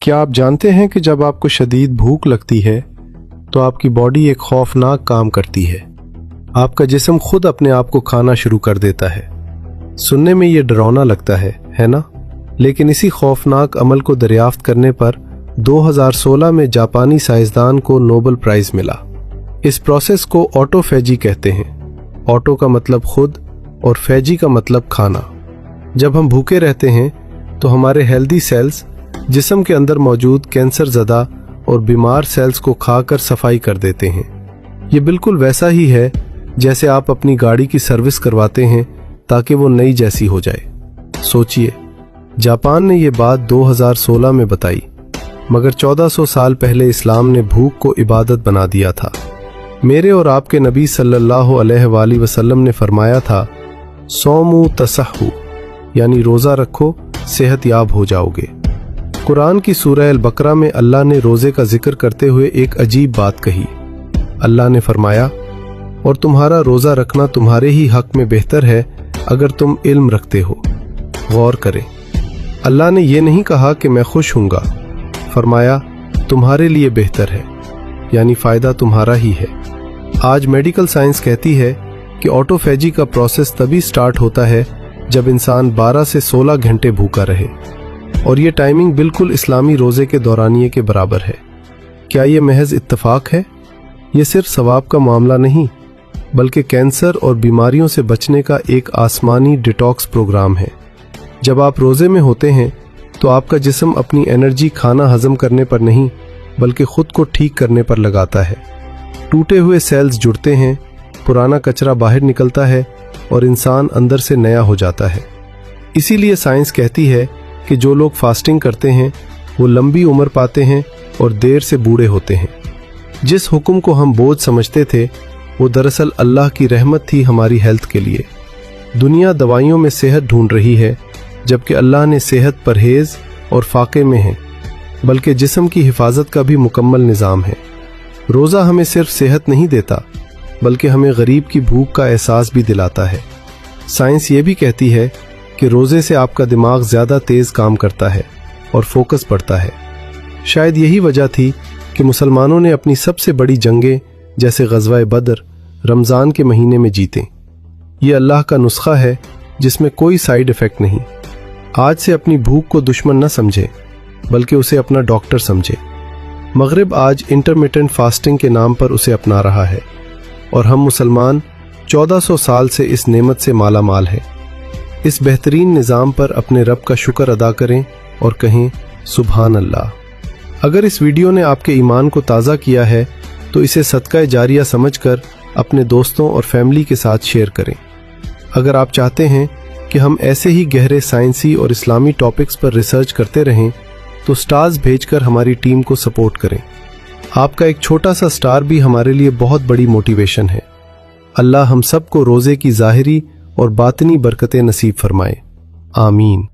क्या आप जानते हैं कि जब आपको शदीद भूख लगती है तो आपकी बॉडी एक खौफनाक काम करती है। आपका जिस्म खुद अपने आप को खाना शुरू कर देता है। सुनने में ये डरावना लगता है ना? लेकिन इसी खौफनाक अमल को दरियाफ्त करने पर 2016 में जापानी साइंसदान को नोबेल प्राइज मिला। इस प्रोसेस को ऑटोफेजी कहते हैं। ऑटो का मतलब खुद और फेजी का मतलब खाना। जब हम भूखे रहते हैं तो हमारे हेल्दी सेल्स जिस्म के अंदर मौजूद कैंसर ज़दा और बीमार सेल्स को खाकर सफाई कर देते हैं। ये बिल्कुल वैसा ही है जैसे आप अपनी गाड़ी की सर्विस करवाते हैं ताकि वो नई जैसी हो जाए। सोचिए, जापान ने ये बात 2016 में बताई, मगर 1400 साल पहले इस्लाम ने भूख को इबादत बना दिया था। मेरे और आपके नबी सल्लल्लाहु अलैहि वसल्लम ने फरमाया था, सोमू तसहू, यानी रोज़ा रखो, सेहत याब हो जाओगे। कुरान की सूरह अल-बकरा में अल्लाह ने रोज़े का जिक्र करते हुए एक अजीब बात कही। अल्लाह ने फरमाया, और तुम्हारा रोज़ा रखना तुम्हारे ही हक में बेहतर है अगर तुम इल्म रखते हो। गौर करें, अल्लाह ने यह नहीं कहा कि मैं खुश हूँगा, फरमाया तुम्हारे लिए बेहतर है, यानी फ़ायदा तुम्हारा ही है। आज मेडिकल साइंस कहती है कि ऑटोफेजी का प्रोसेस तभी स्टार्ट होता है जब इंसान 12 से 16 घंटे भूखा रहे, और ये टाइमिंग बिल्कुल इस्लामी रोज़े के दौरानिये के बराबर है। क्या ये महज इत्तफाक है? ये सिर्फ सवाब का मामला नहीं, बल्कि कैंसर और बीमारियों से बचने का एक आसमानी डिटॉक्स प्रोग्राम है। जब आप रोज़े में होते हैं तो आपका जिस्म अपनी एनर्जी खाना हजम करने पर नहीं, बल्कि खुद को ठीक करने पर लगाता है। टूटे हुए सेल्स जुड़ते हैं, पुराना कचरा बाहर निकलता है और इंसान अंदर से नया हो जाता है। इसीलिए साइंस कहती है कि जो लोग फास्टिंग करते हैं वो लंबी उम्र पाते हैं और देर से बूढ़े होते हैं। जिस हुक्म को हम बोझ समझते थे वो दरअसल अल्लाह की रहमत थी हमारी हेल्थ के लिए। दुनिया दवाइयों में सेहत ढूंढ रही है, जबकि अल्लाह ने सेहत परहेज और फाके में है, बल्कि जिस्म की हिफाजत का भी मुकम्मल निज़ाम है। रोज़ा हमें सिर्फ सेहत नहीं देता, बल्कि हमें गरीब की भूख का एहसास भी दिलाता है। साइंस ये भी कहती है कि रोज़े से आपका दिमाग ज़्यादा तेज़ काम करता है और फोकस बढ़ता है। शायद यही वजह थी कि मुसलमानों ने अपनी सबसे बड़ी जंगें जैसे ग़ज़वा बदर रमज़ान के महीने में जीतें। ये अल्लाह का नुस्खा है जिसमें कोई साइड इफ़ेक्ट नहीं। आज से अपनी भूख को दुश्मन न समझें, बल्कि उसे अपना डॉक्टर समझें। मगरिब आज इंटरमिटेंट फास्टिंग के नाम पर उसे अपना रहा है, और हम मुसलमान 1400 साल से इस नेमत से माला माल हैं। इस बेहतरीन निज़ाम पर अपने रब का शुक्र अदा करें और कहें सुभान अल्लाह। अगर इस वीडियो ने आपके ईमान को ताज़ा किया है तो इसे सदका जारिया समझकर अपने दोस्तों और फैमिली के साथ शेयर करें। अगर आप चाहते हैं कि हम ऐसे ही गहरे साइंसी और इस्लामी टॉपिक्स पर रिसर्च करते रहें तो स्टार्स भेजकर हमारी टीम को सपोर्ट करें। आपका एक छोटा सा स्टार भी हमारे लिए बहुत बड़ी मोटिवेशन है। अल्लाह हम सबको रोज़े की ज़ाहिरी और बातिनी बरकतें नसीब फरमाए। आमीन।